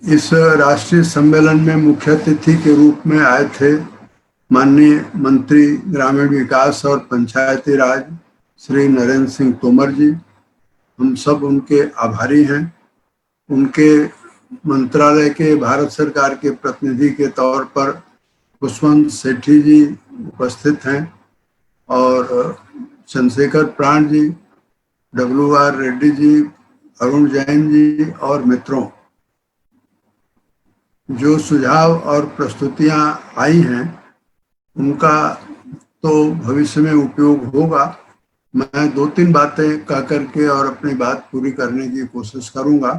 इस राष्ट्रीय सम्मेलन में मुख्य अतिथि के रूप में आए थे माननीय मंत्री ग्रामीण विकास और पंचायती राज श्री नरेंद्र सिंह तोमर जी। हम सब उनके आभारी हैं। उनके मंत्रालय के भारत सरकार के प्रतिनिधि के तौर पर खुशवंत सेठी जी उपस्थित हैं और चंद्रशेखर प्राण जी, WR रेड्डी जी, अरुण जैन जी और मित्रों, जो सुझाव और प्रस्तुतियां आई हैं उनका तो भविष्य में उपयोग होगा। मैं 2-3 बातें कह करके और अपनी बात पूरी करने की कोशिश करूंगा।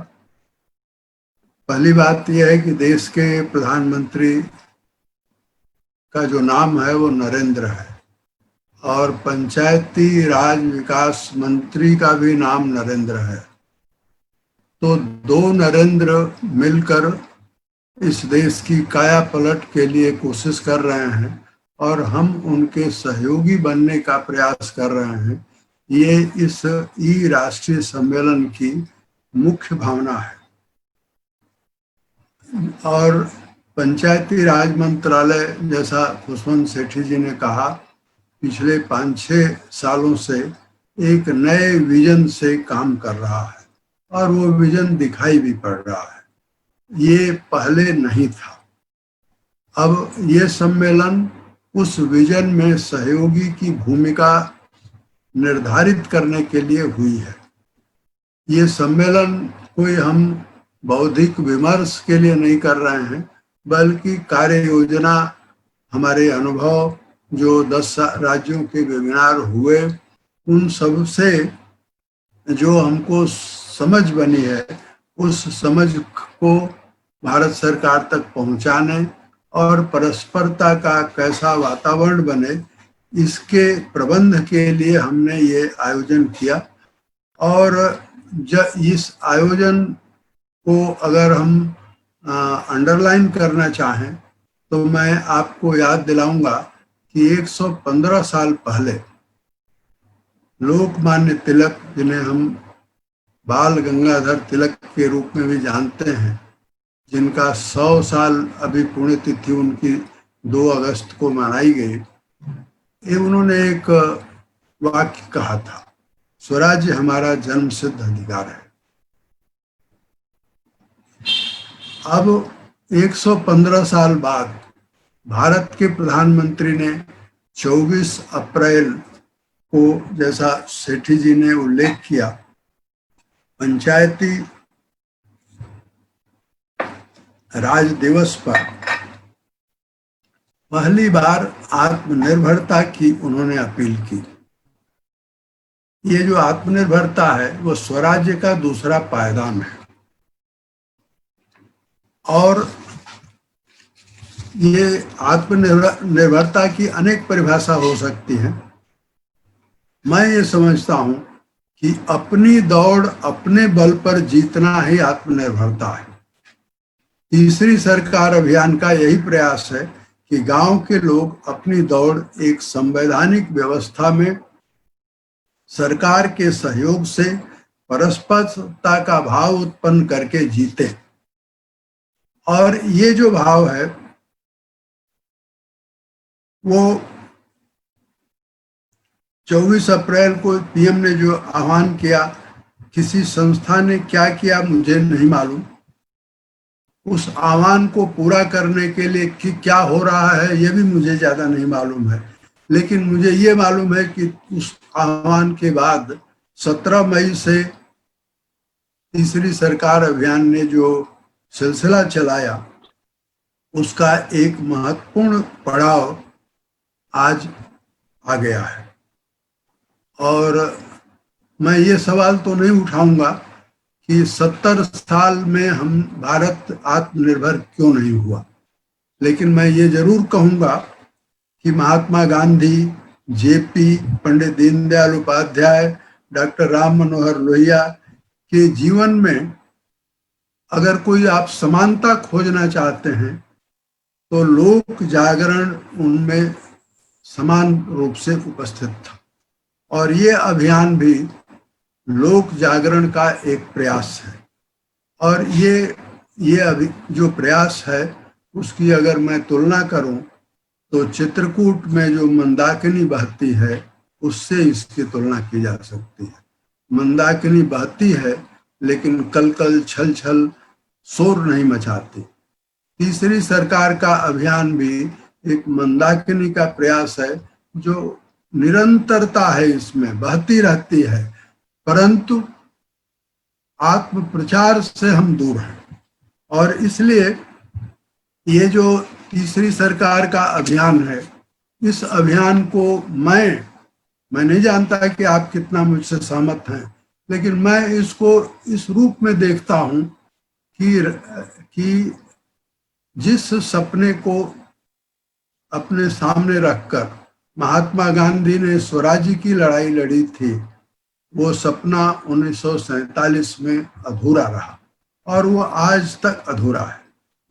पहली बात यह है कि देश के प्रधानमंत्री का जो नाम है वो नरेंद्र है और पंचायती राज विकास मंत्री का भी नाम नरेंद्र है। तो 2 नरेंद्र मिलकर इस देश की काया पलट के लिए कोशिश कर रहे हैं और हम उनके सहयोगी बनने का प्रयास कर रहे हैं। ये इस राष्ट्रीय सम्मेलन की मुख्य भावना है। और पंचायती राज मंत्रालय, जैसा खुशवंत सेठी जी ने कहा, पिछले 5-6 सालों से एक नए विजन से काम कर रहा है और वो विजन दिखाई भी पड़ रहा है। ये पहले नहीं था। अब ये सम्मेलन उस विजन में सहयोगी की भूमिका निर्धारित करने के लिए हुई है। ये सम्मेलन कोई हम बौद्धिक विमर्श के लिए नहीं कर रहे हैं, बल्कि कार्य योजना, हमारे अनुभव, जो 10 राज्यों के वेबिनार हुए, उन सब से जो हमको समझ बनी है, उस समझ को भारत सरकार तक पहुंचाने और परस्परता का कैसा वातावरण बने, इसके प्रबंध के लिए हमने ये आयोजन किया। और इस आयोजन को अगर हम अंडरलाइन करना चाहें तो मैं आपको याद दिलाऊंगा कि 115 साल पहले लोकमान्य तिलक, जिन्हें हम बाल गंगाधर तिलक के रूप में भी जानते हैं, जिनका 100 साल अभी पुण्यतिथि उनकी 2 अगस्त को मनाई गई, ये उन्होंने एक वाक्य कहा था, स्वराज्य हमारा जन्मसिद्ध अधिकार है। अब 115 साल बाद भारत के प्रधानमंत्री ने 24 अप्रैल को, जैसा सेठी जी ने उल्लेख किया, पंचायती राज दिवस पर पहली बार आत्मनिर्भरता की उन्होंने अपील की। ये जो आत्मनिर्भरता है वो स्वराज्य का दूसरा पायदान है और ये आत्मनिर्भरता की अनेक परिभाषा हो सकती है। मैं ये समझता हूं कि अपनी दौड़ अपने बल पर जीतना ही आत्मनिर्भरता है। तीसरी सरकार अभियान का यही प्रयास है कि गांव के लोग अपनी दौड़ एक संवैधानिक व्यवस्था में सरकार के सहयोग से परस्परता का भाव उत्पन्न करके जीते। और ये जो भाव है वो 24 अप्रैल को पीएम ने जो आह्वान किया, किसी संस्था ने क्या किया मुझे नहीं मालूम, उस आह्वान को पूरा करने के लिए कि क्या हो रहा है ये भी मुझे ज़्यादा नहीं मालूम है, लेकिन मुझे ये मालूम है कि उस आह्वान के बाद 17 मई से तीसरी सरकार अभियान ने जो सिलसिला चलाया, उसका एक महत्वपूर्ण पड़ाव आज आ गया है। और मैं ये सवाल तो नहीं उठाऊंगा कि 70 साल में हम भारत आत्मनिर्भर क्यों नहीं हुआ, लेकिन मैं ये जरूर कहूँगा कि महात्मा गांधी, जेपी, पंडित दीनदयाल उपाध्याय, डॉक्टर राम मनोहर लोहिया के जीवन में अगर कोई आप समानता खोजना चाहते हैं तो लोक जागरण उनमें समान रूप से उपस्थित था। और ये अभियान भी लोक जागरण का एक प्रयास है। और ये ये अभी जो प्रयास है उसकी अगर मैं तुलना करूं तो चित्रकूट में जो मंदाकिनी बहती है उससे इसकी तुलना की जा सकती है। मंदाकिनी बहती है लेकिन कल कल छल छल शोर नहीं मचाती। तीसरी सरकार का अभियान भी एक मंदाकिनी का प्रयास है जो निरंतरता है, इसमें बहती रहती है, परंतु आत्म प्रचार से हम दूर हैं। और इसलिए ये जो तीसरी सरकार का अभियान है, इस अभियान को मैं नहीं जानता कि आप कितना मुझसे सहमत हैं, लेकिन मैं इसको इस रूप में देखता हूं कि जिस सपने को अपने सामने रखकर महात्मा गांधी ने स्वराज्य की लड़ाई लड़ी थी, वो सपना 1947 में अधूरा रहा और वो आज तक अधूरा है।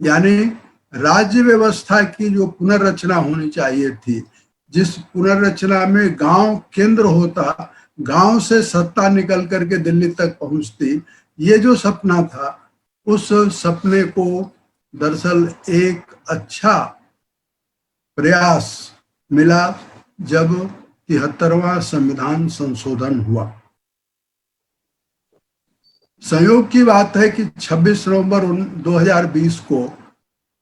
यानी राज्य व्यवस्था की जो पुनर्रचना होनी चाहिए थी, जिस पुनर्रचना में गांव केंद्र होता, गांव से सत्ता निकल करके दिल्ली तक पहुंचती, ये जो सपना था, उस सपने को दरअसल एक अच्छा प्रयास मिला जब 73वां संविधान संशोधन हुआ। संयोग की बात है कि 26 नवंबर 2020 को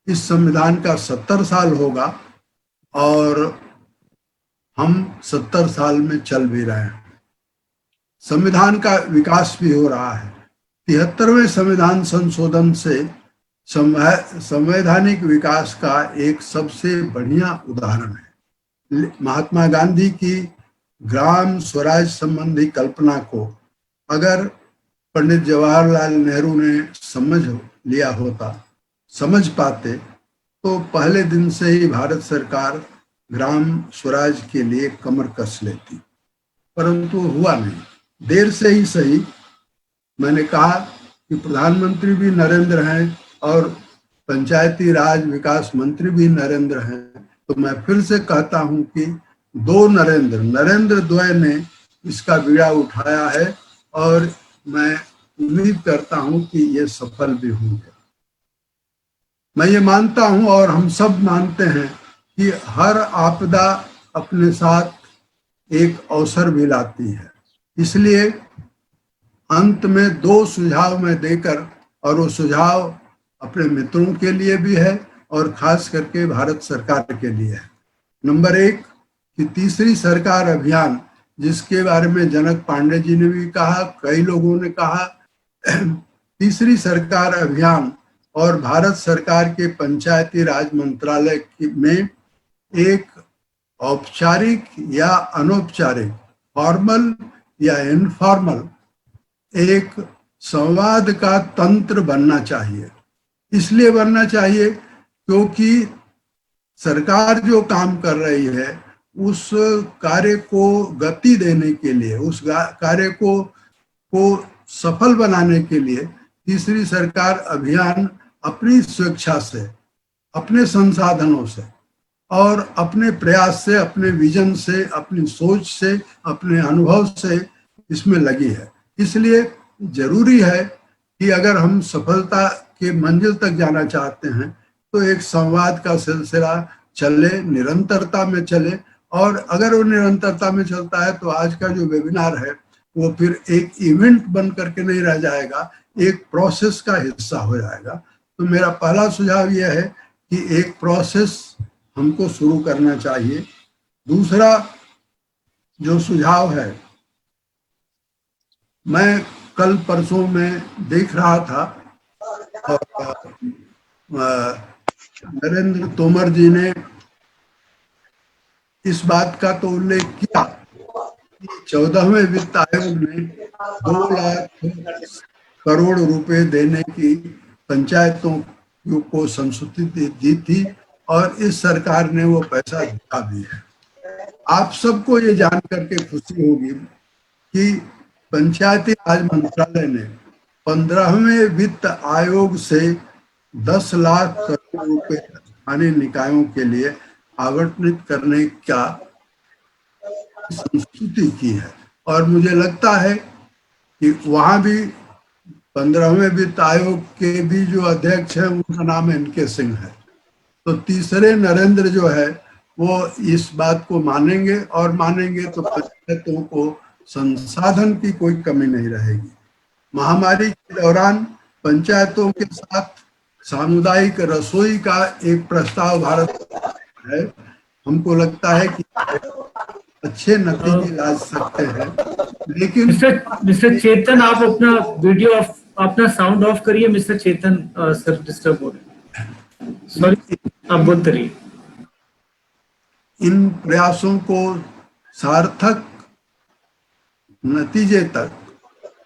इस संविधान का 70 साल होगा और हम 70 साल में चल भी रहे हैं। संविधान का विकास भी हो रहा है। 73वें संविधान संशोधन से संवैधानिक विकास का एक सबसे बढ़िया उदाहरण है। महात्मा गांधी की ग्राम स्वराज संबंधी कल्पना को अगर पंडित जवाहरलाल नेहरू ने समझ पाते तो पहले दिन से ही भारत सरकार ग्राम स्वराज के लिए कमर कस लेती, परंतु हुआ नहीं। देर से ही सही। मैंने कहा कि प्रधानमंत्री भी नरेंद्र हैं और पंचायती राज विकास मंत्री भी नरेंद्र हैं, तो मैं फिर से कहता हूं कि दो नरेंद्र द्वय ने इसका बीड़ा उठाया है और मैं उम्मीद करता हूं कि ये सफल भी होंगे। मैं ये मानता हूं और हम सब मानते हैं कि हर आपदा अपने साथ एक अवसर भी लाती है। इसलिए अंत में दो सुझाव मैं देकर, और वो सुझाव अपने मित्रों के लिए भी है और खास करके भारत सरकार के लिए है। नंबर 1 कि तीसरी सरकार अभियान, जिसके बारे में जनक पांडे जी ने भी कहा, कई लोगों ने कहा, तीसरी सरकार अभियान और भारत सरकार के पंचायती राज मंत्रालय में एक औपचारिक या अनौपचारिक, फॉर्मल या इनफॉर्मल एक संवाद का तंत्र बनना चाहिए। इसलिए बनना चाहिए क्योंकि सरकार जो काम कर रही है उस कार्य को गति देने के लिए, उस कार्य को सफल बनाने के लिए तीसरी सरकार अभियान अपनी स्वेच्छा से, अपने संसाधनों से और अपने प्रयास से, अपने विजन से, अपनी सोच से, अपने अनुभव से इसमें लगी है। इसलिए जरूरी है कि अगर हम सफलता के मंजिल तक जाना चाहते हैं तो एक संवाद का सिलसिला चले, निरंतरता में चले। और अगर वो निरंतरता में चलता है तो आज का जो वेबिनार है वो फिर एक इवेंट बन करके नहीं रह जाएगा, एक प्रोसेस का हिस्सा हो जाएगा। तो मेरा पहला सुझाव यह है कि एक प्रोसेस हमको शुरू करना चाहिए। दूसरा जो सुझाव है, मैं कल परसों में देख रहा था और नरेंद्र तोमर जी ने इस बात का तो उल्लेख किया कि 14वें वित्त आयोग ने 2 लाख करोड़ रुपए देने की पंचायतों को संस्तुति दी थी और इस सरकार ने वो पैसा दिया भी है। आप सबको ये जान करके खुशी होगी कि पंचायती राज मंत्रालय ने 15वें वित्त आयोग से 10 लाख करोड़ रुपए स्थानीय निकायों के लिए आवंटित करने का संस्तुति की है। और मुझे लगता है कि वहां भी 15वें वित्त आयोग के भी जो अध्यक्ष हैं उनका नाम NK सिंह है। तो तीसरे नरेंद्र जो है वो इस बात को मानेंगे, और मानेंगे तो पंचायतों को संसाधन की कोई कमी नहीं रहेगी। महामारी के दौरान पंचायतों के साथ सामुदायिक रसोई का एक प्रस्ताव भारत है। हमको लगता है कि अच्छे नतीजे ला सकते हैं, लेकिन मिस्टर चेतन, आप अपना वीडियो ऑफ, अपना साउंड ऑफ करिए। मिस्टर चेतन सर डिस्टर्ब हो रहे हैं, सॉरी, आप बोलते रहिए। इन प्रयासों को सार्थक नतीजे तक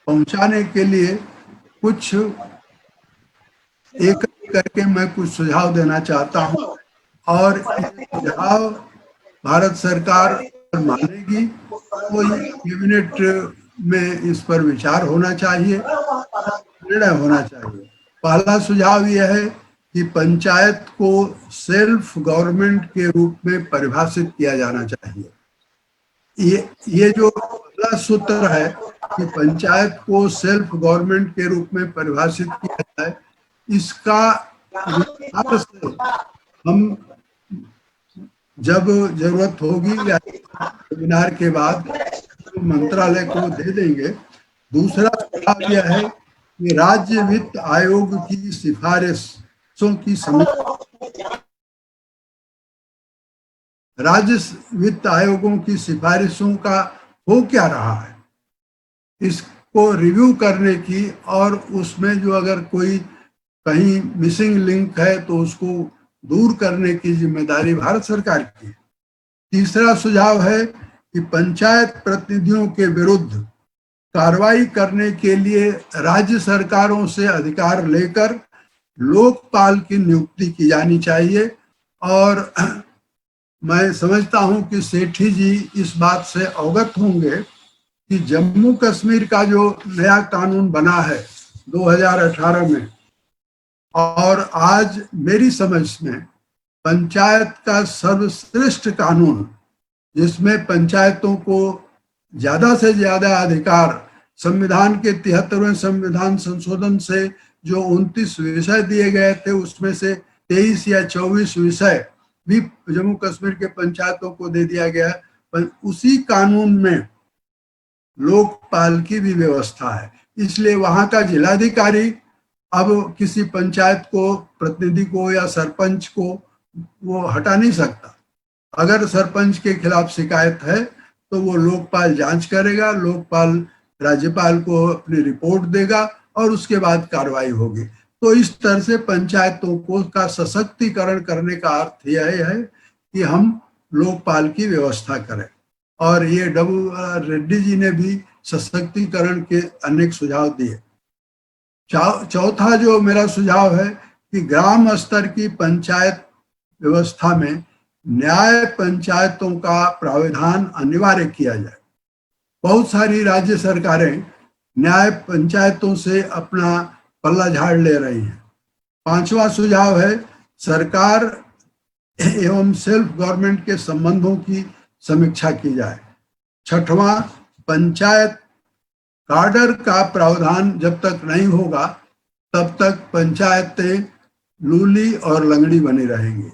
पहुंचाने के लिए कुछ एक करके मैं कुछ सुझाव देना चाहता हूं, और सुझाव भारत सरकार मानेगी तो कैबिनेट में इस पर विचार होना चाहिए, निर्णय होना चाहिए। पहला सुझाव यह है कि पंचायत को सेल्फ गवर्नमेंट के रूप में परिभाषित किया जाना चाहिए। ये जो पहला सूत्र है कि पंचायत को सेल्फ गवर्नमेंट के रूप में परिभाषित किया जाए, इसका विस्तार से हम जब जरूरत होगी या वेबिनार के बाद मंत्रालय को दे देंगे। दूसरा सुझाव यह है कि राज्य वित्त आयोग की सिफारिशों की समीक्षा, राज्य वित्त आयोगों की सिफारिशों का हो क्या रहा है, इसको रिव्यू करने की, और उसमें जो अगर कोई कहीं मिसिंग लिंक है तो उसको दूर करने की जिम्मेदारी भारत सरकार की है। तीसरा सुझाव है कि पंचायत प्रतिनिधियों के विरुद्ध कार्रवाई करने के लिए राज्य सरकारों से अधिकार लेकर लोकपाल की नियुक्ति की जानी चाहिए। और मैं समझता हूं कि सेठी जी इस बात से अवगत होंगे कि जम्मू कश्मीर का जो नया कानून बना है 2018 में, और आज मेरी समझ में पंचायत का सर्वश्रेष्ठ कानून, जिसमें पंचायतों को ज्यादा से ज्यादा अधिकार संविधान के 73वें संविधान संशोधन से जो 29 विषय दिए गए थे उसमें से 23 या 24 विषय भी जम्मू कश्मीर के पंचायतों को दे दिया गया। पर उसी कानून में लोकपाल की भी व्यवस्था है, इसलिए वहां का जिलाधिकारी अब किसी पंचायत को, प्रतिनिधि को या सरपंच को वो हटा नहीं सकता। अगर सरपंच के खिलाफ शिकायत है तो वो लोकपाल जांच करेगा, लोकपाल राज्यपाल को अपनी रिपोर्ट देगा और उसके बाद कार्रवाई होगी। तो इस तरह से पंचायतों को का सशक्तिकरण करने का अर्थ यह है कि हम लोकपाल की व्यवस्था करें। और ये W.R. रेड्डी जी ने भी सशक्तिकरण के अनेक सुझाव दिए। चौथा जो मेरा सुझाव है कि ग्राम स्तर की पंचायत व्यवस्था में न्याय पंचायतों का प्रावधान अनिवार्य किया जाए। बहुत सारी राज्य सरकारें न्याय पंचायतों से अपना पल्ला झाड़ ले रही हैं। पांचवा सुझाव है सरकार एवं सेल्फ गवर्नमेंट के संबंधों की समीक्षा की जाए। छठवां, पंचायत कार्डर का प्रावधान जब तक नहीं होगा तब तक पंचायतें लूली और लंगड़ी बनी रहेंगी।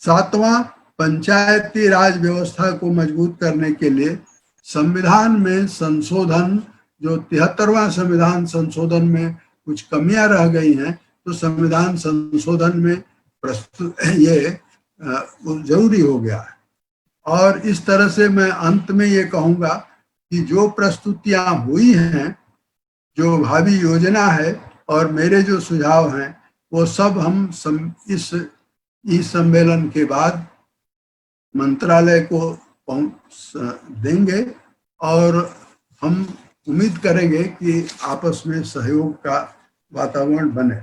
सातवां, पंचायती राज व्यवस्था को मजबूत करने के लिए संविधान में संशोधन, जो 73वां संविधान संशोधन में कुछ कमियां रह गई हैं, तो संविधान संशोधन में प्रस्तुत ये जरूरी हो गया है। और इस तरह से मैं अंत में ये कहूँगा कि जो प्रस्तुतियां हुई हैं, जो भावी योजना है और मेरे जो सुझाव हैं, वो सब हम इस सम्मेलन के बाद मंत्रालय को देंगे और हम उम्मीद करेंगे कि आपस में सहयोग का वातावरण बने।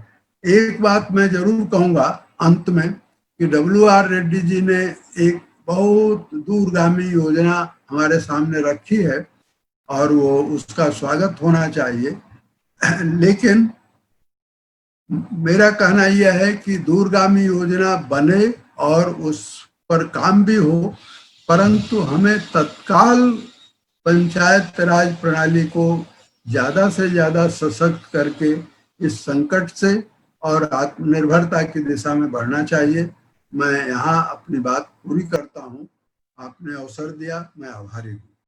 एक बात मैं जरूर कहूँगा अंत में कि W.R. रेड्डी जी ने एक बहुत दूरगामी योजना हमारे सामने रखी है और वो उसका स्वागत होना चाहिए। लेकिन मेरा कहना यह है कि दूरगामी योजना बने और उस पर काम भी हो, परंतु हमें तत्काल पंचायत राज प्रणाली को ज्यादा से ज्यादा सशक्त करके इस संकट से और आत्मनिर्भरता की दिशा में बढ़ना चाहिए। मैं यहाँ अपनी बात पूरी करता हूँ। आपने अवसर दिया, मैं आभारी हूँ।